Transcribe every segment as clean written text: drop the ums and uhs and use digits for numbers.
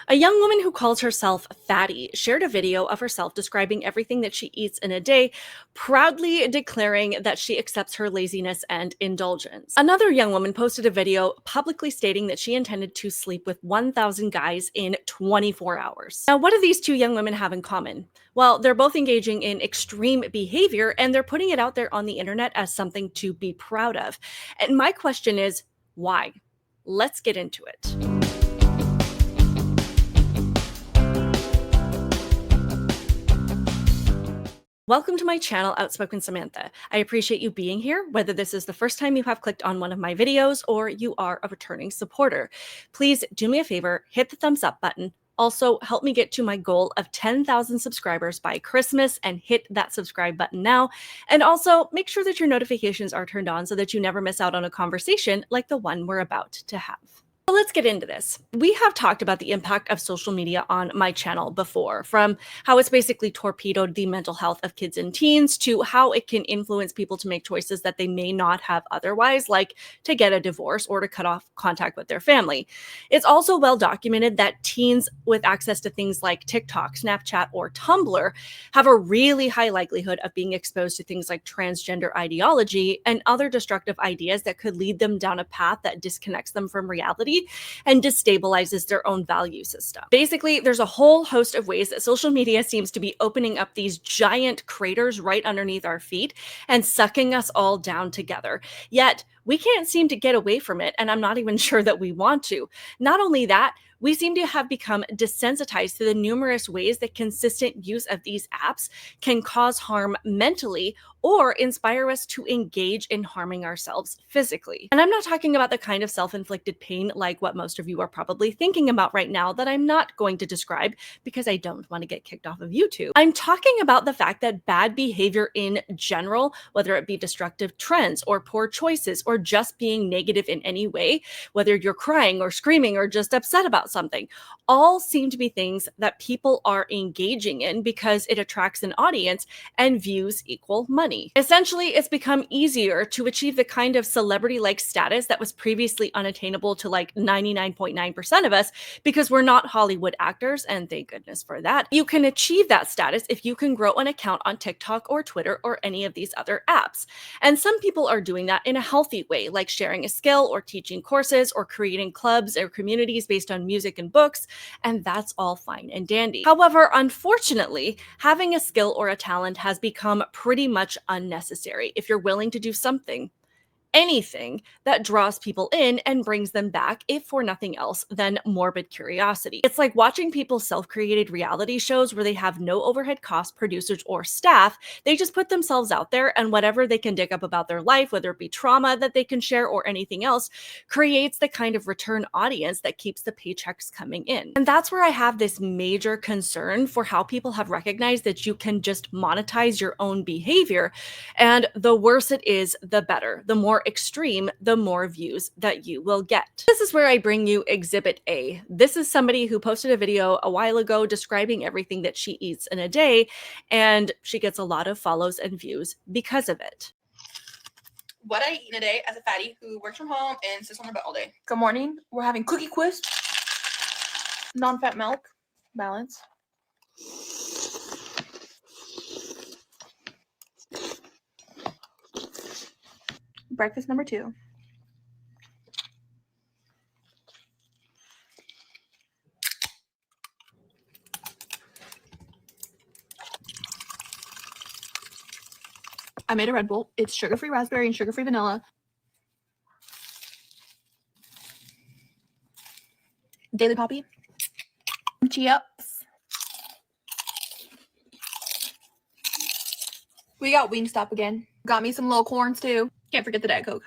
A young woman who calls herself Fatty shared a video of herself describing everything that she eats in a day, proudly declaring that she accepts her laziness and indulgence. Another young woman posted a video publicly stating that she intended to sleep with 1,000 guys in 24 hours. Now, what do these two young women have in common? Well, they're both engaging in extreme behavior and they're putting it out there on the internet as something to be proud of. And my question is, why? Let's get into it. Welcome to my channel, Outspoken Samantha. I appreciate you being here, whether this is the first time you have clicked on one of my videos or you are a returning supporter. Please do me a favor, hit the thumbs up button. Also, help me get to my goal of 10,000 subscribers by Christmas and hit that subscribe button now. And also, make sure that your notifications are turned on so that you never miss out on a conversation like the one we're about to have. So let's get into this. We have talked about the impact of social media on my channel before, from how it's basically torpedoed the mental health of kids and teens to how it can influence people to make choices that they may not have otherwise, like to get a divorce or to cut off contact with their family. It's also well documented that teens with access to things like TikTok, Snapchat, or Tumblr have a really high likelihood of being exposed to things like transgender ideology and other destructive ideas that could lead them down a path that disconnects them from reality and destabilizes their own value system. Basically, there's a whole host of ways that social media seems to be opening up these giant craters right underneath our feet and sucking us all down together. Yet, we can't seem to get away from it, and I'm not even sure that we want to. Not only that, we seem to have become desensitized to the numerous ways that consistent use of these apps can cause harm mentally or inspire us to engage in harming ourselves physically. And I'm not talking about the kind of self-inflicted pain like what most of you are probably thinking about right now that I'm not going to describe because I don't want to get kicked off of YouTube. I'm talking about the fact that bad behavior in general, whether it be destructive trends or poor choices or just being negative in any way, whether you're crying or screaming or just upset about something, all seem to be things that people are engaging in because it attracts an audience and views equal money. Essentially, it's become easier to achieve the kind of celebrity-like status that was previously unattainable to like 99.9% of us because we're not Hollywood actors, and thank goodness for that. You can achieve that status if you can grow an account on TikTok or Twitter or any of these other apps. And some people are doing that in a healthy way, like sharing a skill or teaching courses or creating clubs or communities based on music and books, and that's all fine and dandy. However, unfortunately, having a skill or a talent has become pretty much unnecessary if you're willing to do something, anything that draws people in and brings them back, if for nothing else than morbid curiosity. It's like watching people's self-created reality shows where they have no overhead costs, producers, or staff. They just put themselves out there, and whatever they can dig up about their life, whether it be trauma that they can share or anything else, creates the kind of return audience that keeps the paychecks coming in. And that's where I have this major concern for how people have recognized that you can just monetize your own behavior, and the worse it is, the better. The more extreme, the more views that you will get. This is where I bring you Exhibit A. This is somebody who posted a video a while ago describing everything that she eats in a day, and she gets a lot of follows and views because of it. What I eat in a day as a fatty who works from home and sits on her butt all day. Good morning. We're having Cookie Crisp, non-fat milk, balance. Breakfast number 2. I made a Red Bull. It's sugar-free raspberry and sugar-free vanilla. Daily Poppy. Chips. We got Wingstop again. Got me some little corns too. Can't forget the Diet Coke.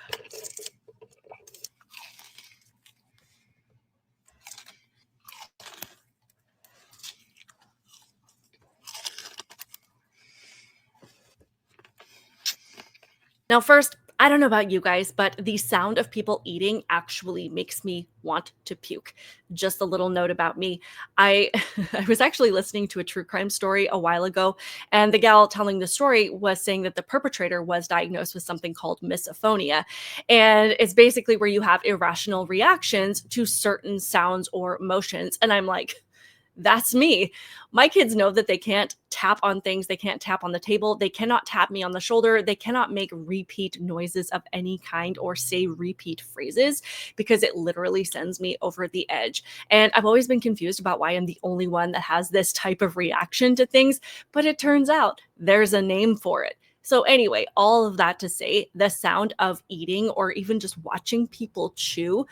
Now, first, I don't know about you guys, but the sound of people eating actually makes me want to puke. Just a little note about me. I was actually listening to a true crime story a while ago, and the gal telling the story was saying that the perpetrator was diagnosed with something called misophonia. And it's basically where you have irrational reactions to certain sounds or motions. And I'm like, That's me. My kids know that they can't tap on things. They can't tap on the table. They cannot tap me on the shoulder. They cannot make repeat noises of any kind or say repeat phrases because it literally sends me over the edge. And I've always been confused about why I'm the only one that has this type of reaction to things, but it turns out there's a name for it. So anyway, all of that to say, the sound of eating or even just watching people chew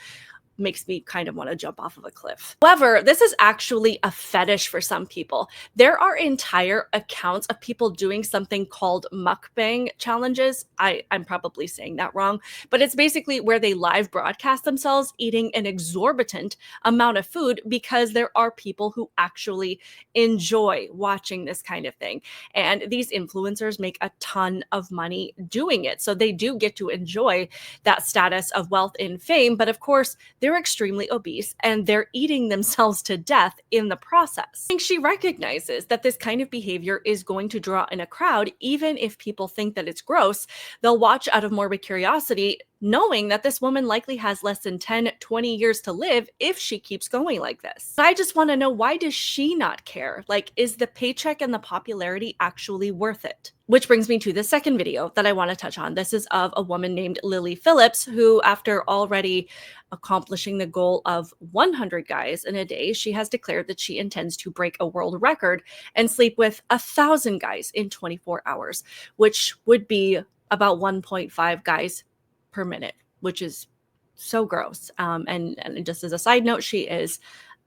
makes me kind of want to jump off of a cliff. However, this is actually a fetish for some people. There are entire accounts of people doing something called mukbang challenges. I'm probably saying that wrong, but it's basically where they live broadcast themselves eating an exorbitant amount of food because there are people who actually enjoy watching this kind of thing. And these influencers make a ton of money doing it. So they do get to enjoy that status of wealth and fame. But of course, they're extremely obese and they're eating themselves to death in the process. I think she recognizes that this kind of behavior is going to draw in a crowd, even if people think that it's gross. They'll watch out of morbid curiosity, knowing that this woman likely has less than 10, 20 years to live if she keeps going like this. I just want to know, why does she not care? Like, is the paycheck and the popularity actually worth it? Which brings me to the second video that I want to touch on. This is of a woman named Lily Phillips, who, after already accomplishing the goal of 100 guys in a day, she has declared that she intends to break a world record and sleep with 1,000 guys in 24 hours, which would be about 1.5 guys per minute, which is so gross. And just as a side note, she is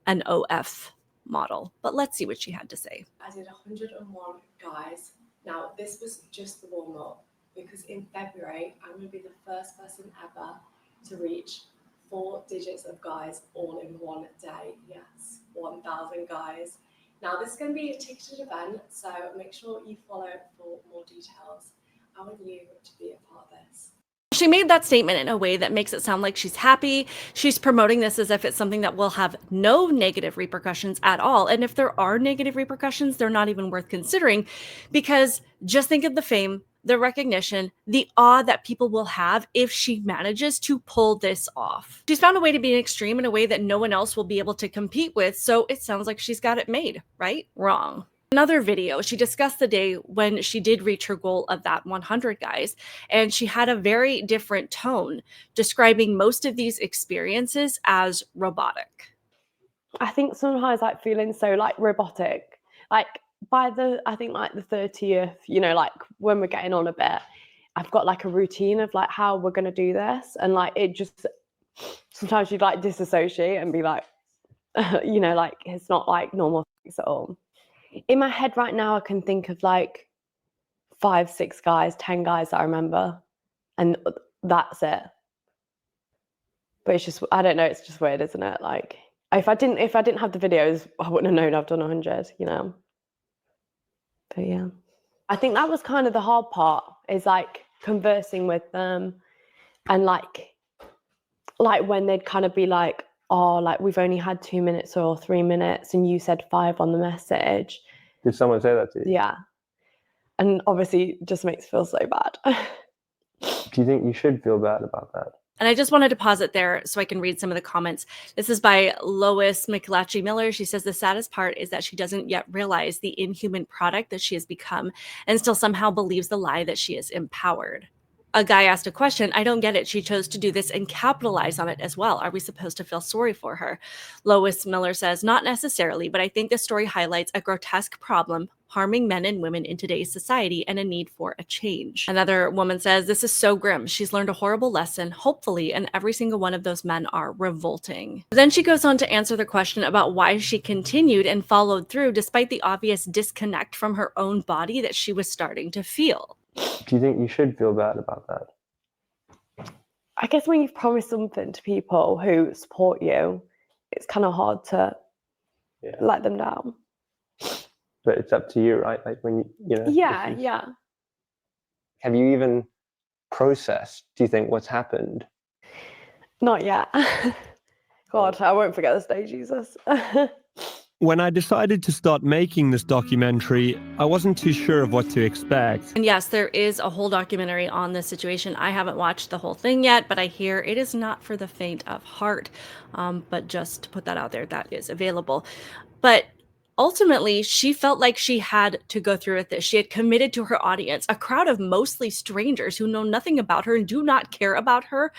an OF model. But let's see what she had to say. I did 101 guys. Now, this was just the warm-up because in February, I'm going to be the first person ever to reach 4 digits of guys all in one day. Yes, 1,000 guys. Now, this is going to be a ticketed event, so make sure you follow for more details. I want you to be a part of this. She made that statement in a way that makes it sound like she's happy. She's promoting this as if it's something that will have no negative repercussions at all. And if there are negative repercussions, they're not even worth considering, because just think of the fame, the recognition, the awe that people will have if she manages to pull this off. She's found a way to be an extreme in a way that no one else will be able to compete with. So it sounds like she's got it made, right? Wrong. Another video, she discussed the day when she did reach her goal of that 100 guys, and she had a very different tone, describing most of these experiences as robotic. I think sometimes like feeling so like robotic, like by the, I think like the 30th, you know, like when we're getting on a bit, I've got like a routine of like how we're going to do this. And like, it just, sometimes you'd like disassociate and be like, you know, like it's not like normal things at all. In my head right now, I can think of like 5, 6 guys, 10 guys that I remember, and that's it. But it's just, I don't know, it's just weird, isn't it? Like, if I didn't have the videos, I wouldn't have known I've done 100, you know. But yeah, I think that was kind of the hard part, is like conversing with them, and like when they'd kind of be like, oh, like we've only had 2 minutes or 3 minutes and you said 5 on the message. Did someone say that to you? Yeah. And obviously it just makes me feel so bad. Do you think you should feel bad about that? And I just wanted to pause it there so I can read some of the comments. This is by Lois McLatchy Miller. She says the saddest part is that she doesn't yet realize the inhuman product that she has become and still somehow believes the lie that she is empowered. A guy asked a question. I don't get it. She chose to do this and capitalize on it as well. Are we supposed to feel sorry for her? Lois Miller says, not necessarily, but I think this story highlights a grotesque problem harming men and women in today's society and a need for a change. Another woman says, this is so grim. She's learned a horrible lesson, hopefully, and every single one of those men are revolting. Then she goes on to answer the question about why she continued and followed through despite the obvious disconnect from her own body that she was starting to feel. Do you think you should feel bad about that? I guess when you've promised something to people who support you, it's kind of hard to let them down. But it's up to you, right? Like when you know. Yeah. Have you even processed, do you think, what's happened? Not yet. God, I won't forget this day, Jesus. When I decided to start making this documentary, I wasn't too sure of what to expect. And yes, there is a whole documentary on this situation. I haven't watched the whole thing yet, but I hear it is not for the faint of heart. But just to put that out there, that is available. But Ultimately, she felt like she had to go through with this. She had committed to her audience, a crowd of mostly strangers who know nothing about her and do not care about her,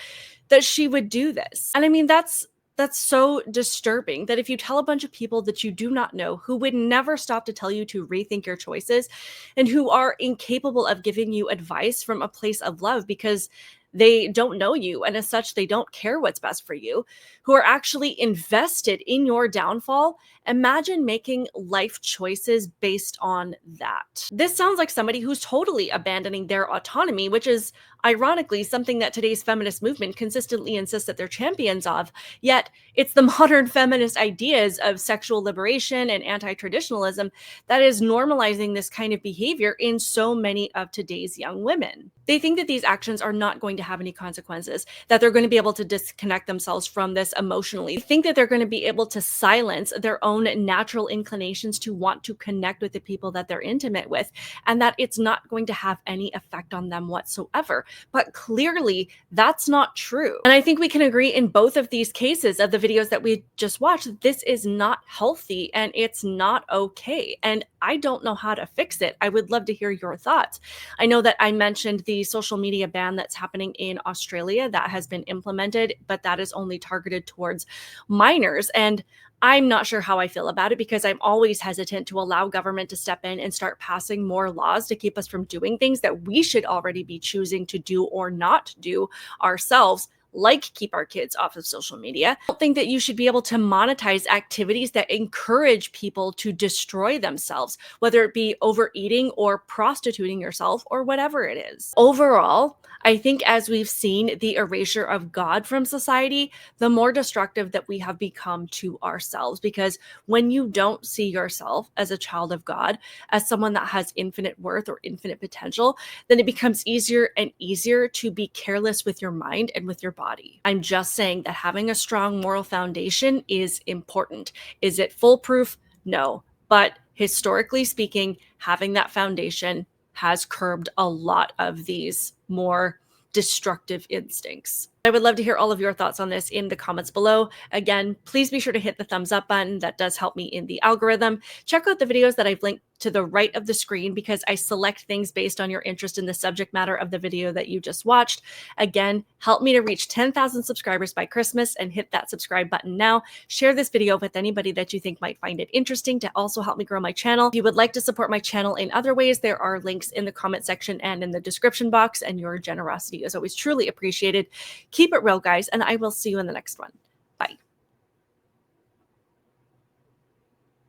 that she would do this. And I mean, that's so disturbing that if you tell a bunch of people that you do not know, who would never stop to tell you to rethink your choices and who are incapable of giving you advice from a place of love because they don't know you and as such they don't care what's best for you, who are actually invested in your downfall, imagine making life choices based on that. This sounds like somebody who's totally abandoning their autonomy, which is ironically something that today's feminist movement consistently insists that they're champions of. Yet it's the modern feminist ideas of sexual liberation and anti-traditionalism that is normalizing this kind of behavior in so many of today's young women. They think that these actions are not going to have any consequences, that they're going to be able to disconnect themselves from this emotionally. They think that they're going to be able to silence their own natural inclinations to want to connect with the people that they're intimate with, and that it's not going to have any effect on them whatsoever. But clearly, that's not true. And I think we can agree in both of these cases of the videos that we just watched, that this is not healthy and it's not okay. And I don't know how to fix it. I would love to hear your thoughts. I know that I mentioned the social media ban that's happening in Australia that has been implemented, but that is only targeted towards minors. And I'm not sure how I feel about it because I'm always hesitant to allow government to step in and start passing more laws to keep us from doing things that we should already be choosing to do or not do ourselves, like keep our kids off of social media. I don't think that you should be able to monetize activities that encourage people to destroy themselves, whether it be overeating or prostituting yourself or whatever it is. Overall, I think as we've seen the erasure of God from society, the more destructive that we have become to ourselves. Because when you don't see yourself as a child of God, as someone that has infinite worth or infinite potential, then it becomes easier and easier to be careless with your mind and with your body. I'm just saying that having a strong moral foundation is important. Is it foolproof? No. But historically speaking, having that foundation has curbed a lot of these more destructive instincts. I would love to hear all of your thoughts on this in the comments below. Again, please be sure to hit the thumbs up button. That does help me in the algorithm. Check out the videos that I've linked to the right of the screen because I select things based on your interest in the subject matter of the video that you just watched. Again, help me to reach 10,000 subscribers by Christmas and hit that subscribe button now. Share this video with anybody that you think might find it interesting to also help me grow my channel. If you would like to support my channel in other ways, there are links in the comment section and in the description box, and your generosity is always truly appreciated. Keep it real, guys, and I will see you in the next one.